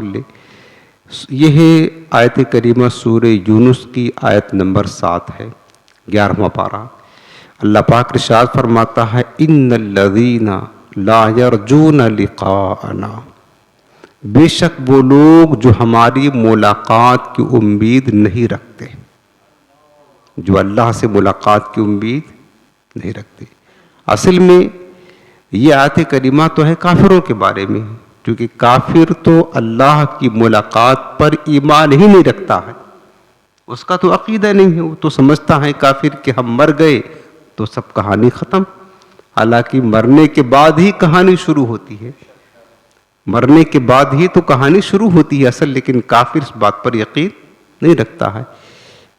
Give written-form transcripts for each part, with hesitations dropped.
لے. یہ ہے آیت کریمہ سورہ یونس کی آیت نمبر 7 ہے، 11واں پارہ. اللہ پاک ارشاد فرماتا ہے ان الذین لا یرجون لقاءنا، بے شک وہ لوگ جو ہماری ملاقات کی امید نہیں رکھتے، جو اللہ سے ملاقات کی امید نہیں رکھتے. اصل میں یہ آیت کریمہ تو ہے کافروں کے بارے میں، کیونکہ کافر تو اللہ کی ملاقات پر ایمان ہی نہیں رکھتا ہے، اس کا تو عقیدہ نہیں ہے. وہ تو سمجھتا ہے کافر کہ ہم مر گئے تو سب کہانی ختم. حالانکہ مرنے کے بعد ہی کہانی شروع ہوتی ہے، مرنے کے بعد ہی تو کہانی شروع ہوتی ہے اصل. لیکن کافر اس بات پر یقین نہیں رکھتا ہے.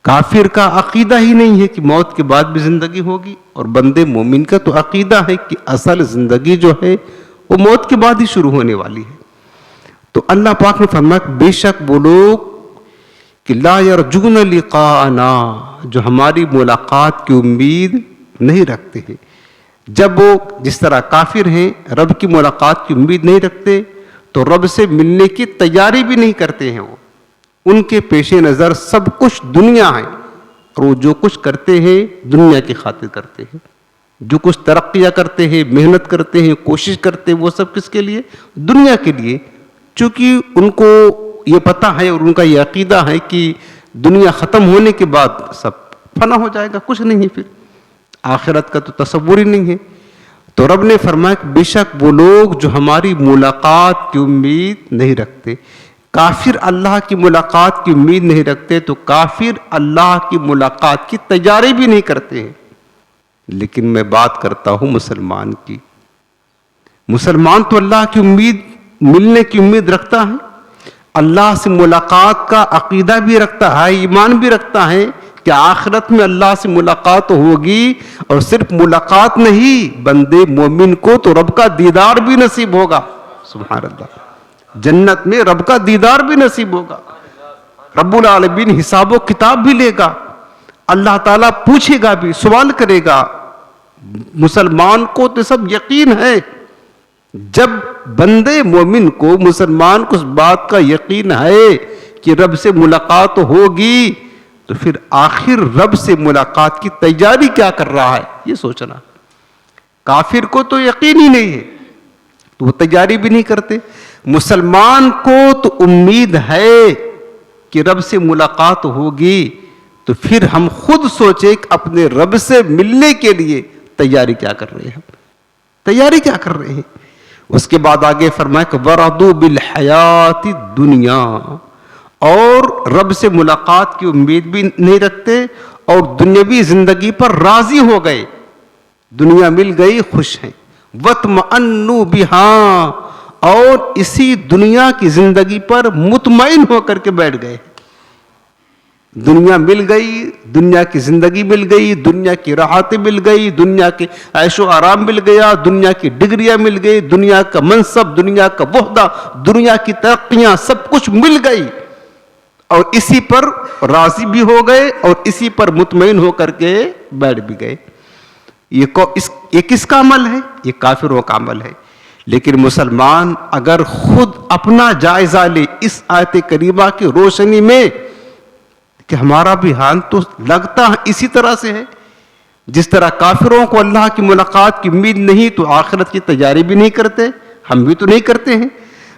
کافر کا عقیدہ ہی نہیں ہے کہ موت کے بعد بھی زندگی ہوگی، اور بندے مومن کا تو عقیدہ ہے کہ اصل زندگی جو ہے وہ موت کے بعد ہی شروع ہونے والی ہے. تو اللہ پاک نے فرمایا بے شک وہ لوگ کہ لا یرجون لقاءنا، جو ہماری ملاقات کی امید نہیں رکھتے ہیں. جب وہ جس طرح کافر ہیں رب کی ملاقات کی امید نہیں رکھتے تو رب سے ملنے کی تیاری بھی نہیں کرتے ہیں. وہ ان کے پیش نظر سب کچھ دنیا ہے، اور وہ جو کچھ کرتے ہیں دنیا کی خاطر کرتے ہیں. جو کچھ ترقیاں کرتے ہیں، محنت کرتے ہیں، کوشش کرتے ہیں، وہ سب کس کے لیے؟ دنیا کے لیے. چونکہ ان کو یہ پتہ ہے اور ان کا یہ عقیدہ ہے کہ دنیا ختم ہونے کے بعد سب فنا ہو جائے گا، کچھ نہیں ہے، پھر آخرت کا تو تصور ہی نہیں ہے. تو رب نے فرمایا کہ بے شک وہ لوگ جو ہماری ملاقات کی امید نہیں رکھتے. کافر اللہ کی ملاقات کی امید نہیں رکھتے تو کافر اللہ کی ملاقات کی تیاری بھی نہیں کرتے ہیں. لیکن میں بات کرتا ہوں مسلمان کی. مسلمان تو اللہ کی امید، ملنے کی امید رکھتا ہے، اللہ سے ملاقات کا عقیدہ بھی رکھتا ہے، ایمان بھی رکھتا ہے کہ آخرت میں اللہ سے ملاقات ہوگی. اور صرف ملاقات نہیں، بندے مومن کو تو رب کا دیدار بھی نصیب ہوگا. سبحان اللہ، جنت میں رب کا دیدار بھی نصیب ہوگا. رب العالمین حساب و کتاب بھی لے گا، اللہ تعالیٰ پوچھے گا بھی، سوال کرے گا. مسلمان کو تو سب یقین ہے. جب بندے مومن کو، مسلمان کو اس بات کا یقین ہے کہ رب سے ملاقات ہوگی، تو پھر آخر رب سے ملاقات کی تیاری کیا کر رہا ہے یہ سوچنا. کافر کو تو یقین ہی نہیں ہے تو وہ تیاری بھی نہیں کرتے. مسلمان کو تو امید ہے کہ رب سے ملاقات ہوگی، تو پھر ہم خود سوچیں کہ اپنے رب سے ملنے کے لیے تیاری کیا کر رہے ہیں، تیاری کیا کر رہے ہیں. اس کے بعد آگے فرمایا کہ وَرَضُوا بِالْحَيَاةِ الدُّنْيَا، اور رب سے ملاقات کی امید بھی نہیں رکھتے اور دنیاوی زندگی پر راضی ہو گئے. دنیا مل گئی، خوش ہیں. وَاطْمَأَنُّوا بِهَا، اور اسی دنیا کی زندگی پر مطمئن ہو کر کے بیٹھ گئے. دنیا مل گئی، دنیا کی زندگی مل گئی، دنیا کی راحتیں مل گئی، دنیا کے عیش و آرام مل گیا، دنیا کی ڈگریاں مل گئی، دنیا کا منصب، دنیا کا عہدہ، دنیا کی ترقیاں، سب کچھ مل گئی، اور اسی پر راضی بھی ہو گئے اور اسی پر مطمئن ہو کر کے بیٹھ بھی گئے. یہ کس کا عمل ہے؟ یہ کافروں کا عمل ہے. لیکن مسلمان اگر خود اپنا جائزہ لے اس آیت کریمہ کی روشنی میں کہ ہمارا بھی حال تو لگتا ہے اسی طرح سے ہے. جس طرح کافروں کو اللہ کی ملاقات کی امید نہیں تو آخرت کی تیاری بھی نہیں کرتے، ہم بھی تو نہیں کرتے ہیں.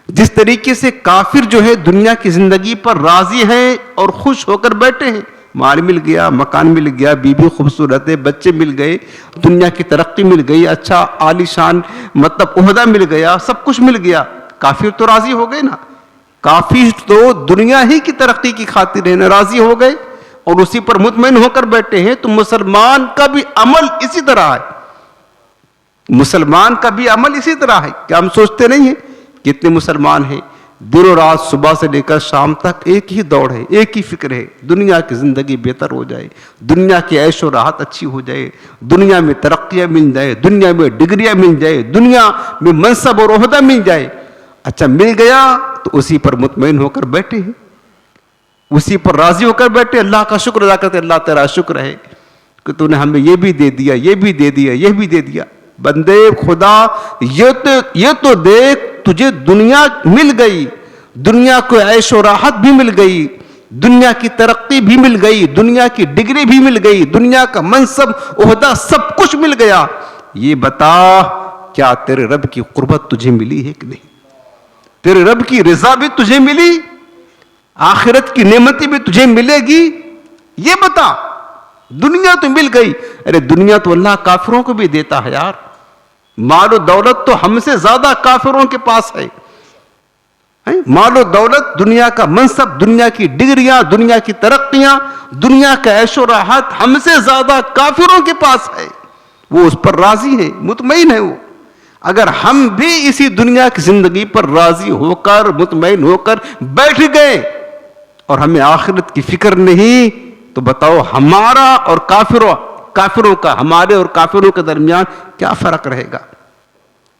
جس طریقے سے کافر جو ہے دنیا کی زندگی پر راضی ہیں اور خوش ہو کر بیٹھے ہیں، مال مل گیا، مکان مل گیا، بیوی خوبصورت ہے، بچے مل گئے، دنیا کی ترقی مل گئی، اچھا عالی شان مطلب عہدہ مل گیا، سب کچھ مل گیا، کافر تو راضی ہو گئے نا. کافر تو دنیا ہی کی ترقی کی خاطر ہے، ناراضی ہو گئے اور اسی پر مطمئن ہو کر بیٹھے ہیں. تو مسلمان کا بھی عمل اسی طرح ہے، مسلمان کا بھی عمل اسی طرح ہے. کہ ہم سوچتے نہیں ہیں کتنے مسلمان ہیں دن و رات صبح سے لے کر شام تک ایک ہی دوڑ ہے، ایک ہی فکر ہے، دنیا کی زندگی بہتر ہو جائے، دنیا کی عیش و راحت اچھی ہو جائے، دنیا میں ترقیاں مل جائے، دنیا میں ڈگریاں مل جائے، دنیا میں منصب اور عہدہ مل جائے. اچھا مل گیا تو اسی پر مطمئن ہو کر بیٹھے ہیں، اسی پر راضی ہو کر بیٹھے، اللہ کا شکر ادا کرتے، اللہ تیرا شکر ہے کہ تو نے ہمیں یہ بھی دے دیا، یہ بھی دے دیا، یہ بھی دے دیا. بندے خدا یہ تو دیکھ، تجھے دنیا مل گئی، دنیا کو عیش و راحت بھی مل گئی, دنیا کی ترقی بھی مل گئی, دنیا کی ڈگری بھی مل گئی, دنیا کا منصب عہدہ سب کچھ مل گیا. یہ بتا کیا تیرے رب کی قربت تجھے ملی ہے کہ نہیں؟ تیرے رب کی رضا بھی تجھے ملی؟ آخرت کی نعمتیں بھی تجھے ملے گی؟ یہ بتا. دنیا تو مل گئی. ارے دنیا تو اللہ کافروں کو بھی دیتا ہے یار. مال و دولت تو ہم سے زیادہ کافروں کے پاس ہے. مال و دولت, دنیا کا منصب, دنیا کی ڈگریاں, دنیا کی ترقیاں, دنیا کا عیش و راحت ہم سے زیادہ کافروں کے پاس ہے. وہ اس پر راضی ہیں, مطمئن ہے. وہ اگر ہم بھی اسی دنیا کی زندگی پر راضی ہو کر, مطمئن ہو کر بیٹھ گئے اور ہمیں آخرت کی فکر نہیں, تو بتاؤ ہمارا اور کافروں کا, ہمارے اور کافروں کے درمیان کیا فرق رہے گا؟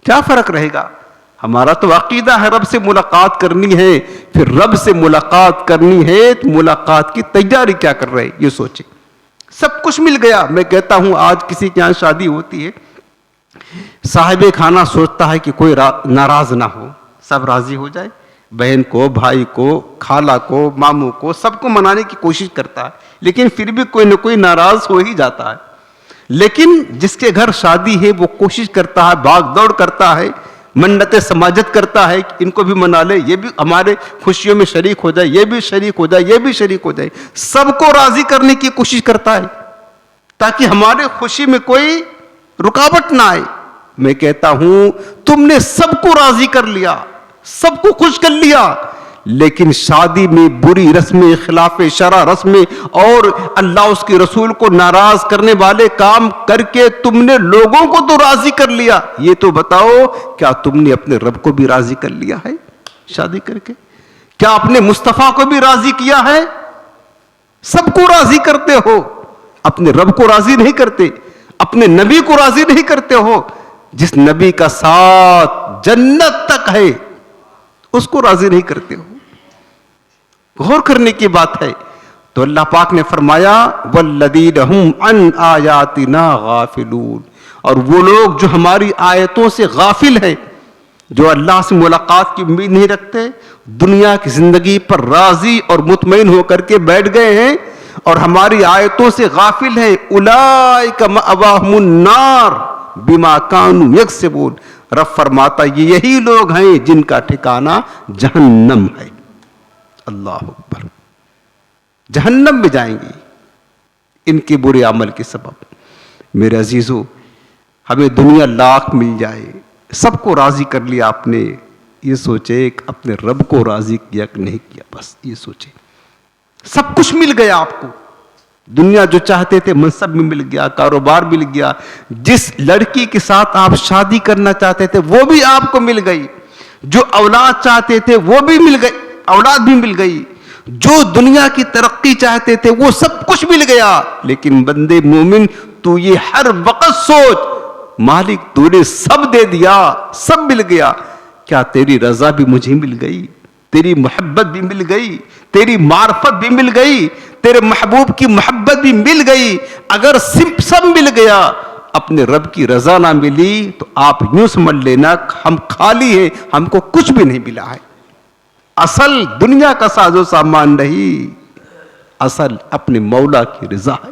کیا فرق رہے گا؟ ہمارا تو عقیدہ ہے رب سے ملاقات کرنی ہے. پھر رب سے ملاقات کرنی ہے تو ملاقات کی تیاری کیا کر رہے, یہ سوچیں. سب کچھ مل گیا. میں کہتا ہوں آج کسی کے یہاں شادی ہوتی ہے, صاحب کھانا سوچتا ہے کہ کوئی ناراض نہ ہو, سب راضی ہو جائے. بہن کو, بھائی کو, خالہ کو, ماموں کو, سب کو منانے کی کوشش کرتا ہے, لیکن پھر بھی کوئی نہ کوئی ناراض ہو ہی جاتا ہے. لیکن جس کے گھر شادی ہے وہ کوشش کرتا ہے, بھاگ دوڑ کرتا ہے, منت سماجت کرتا ہے کہ ان کو بھی منا لے, یہ بھی ہمارے خوشیوں میں شریک ہو جائے, یہ بھی شریک ہو جائے, یہ بھی شریک ہو جائے. سب کو راضی کرنے کی کوشش کرتا ہے تاکہ ہمارے خوشی میں کوئی رکاوٹ نہ آئے. میں کہتا ہوں تم نے سب کو راضی کر لیا, سب کو خوش کر لیا, لیکن شادی میں بری رسمیں, خلاف شرع رسمیں اور اللہ اس کے رسول کو ناراض کرنے والے کام کر کے تم نے لوگوں کو تو راضی کر لیا. یہ تو بتاؤ کیا تم نے اپنے رب کو بھی راضی کر لیا ہے شادی کر کے؟ کیا اپنے مصطفیٰ کو بھی راضی کیا ہے؟ سب کو راضی کرتے ہو, اپنے رب کو راضی نہیں کرتے, اپنے نبی کو راضی نہیں کرتے ہو. جس نبی کا ساتھ جنت تک ہے اس کو راضی نہیں کرتے ہو. غور کرنے کی بات ہے. تو اللہ پاک نے فرمایا والذین هم عن آیاتنا غافلون, اور وہ لوگ جو ہماری آیتوں سے غافل ہیں, جو اللہ سے ملاقات کی امید نہیں رکھتے, دنیا کی زندگی پر راضی اور مطمئن ہو کر کے بیٹھ گئے ہیں اور ہماری آیتوں سے غافل ہیں, اولئک مأواہم النار بما کانوا یکسبون. رب فرماتا یہ یہی لوگ ہیں جن کا ٹھکانہ جہنم ہے. اللہ اکبر. جہنم میں جائیں گے ان کے برے عمل کے سبب. میرے عزیزو, ہمیں دنیا لاکھ مل جائے, سب کو راضی کر لیا آپ نے, یہ سوچے کہ اپنے رب کو راضی کیا کہ نہیں کیا. بس یہ سوچے. سب کچھ مل گیا آپ کو, دنیا جو چاہتے تھے منصب بھی مل گیا, کاروبار مل گیا, جس لڑکی کے ساتھ آپ شادی کرنا چاہتے تھے وہ بھی آپ کو مل گئی, جو اولاد چاہتے تھے وہ بھی مل گئی, اولاد بھی مل گئی, جو دنیا کی ترقی چاہتے تھے وہ سب کچھ مل گیا. لیکن بندے مومن تو یہ ہر وقت سوچ, مالک تو نے سب دے دیا, سب مل گیا, کیا تیری رضا بھی مجھے مل گئی, تیری محبت بھی مل گئی, تیری معرفت بھی مل گئی, تیرے محبوب کی محبت بھی مل گئی؟ اگر سب مل گیا, اپنے رب کی رضا نہ ملی, تو آپ یوں سمجھ لینا ہم خالی ہیں, ہم کو کچھ بھی نہیں ملا ہے. اصل دنیا کا ساز و سامان نہیں, اصل اپنے مولا کی رضا ہے.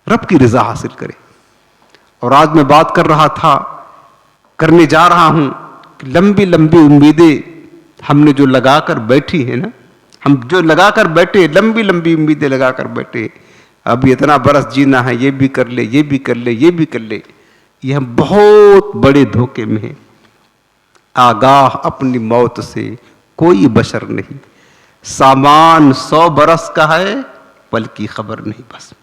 رب کی رضا حاصل کرے. اور آج میں بات کر رہا تھا, کرنے جا رہا ہوں, لمبی لمبی امیدیں ہم نے جو لگا کر بیٹھی ہیں نا, ہم جو لگا کر بیٹھے, لمبی لمبی امیدیں لگا کر بیٹھے, اب اتنا برس جینا ہے, یہ بھی کر لے, یہ بھی کر لے, یہ بھی کر لے, یہ ہم بہت بڑے دھوکے میں ہیں. آگاہ اپنی موت سے کوئی بشر نہیں, سامان 100 برس کا ہے بلکہ خبر نہیں. بس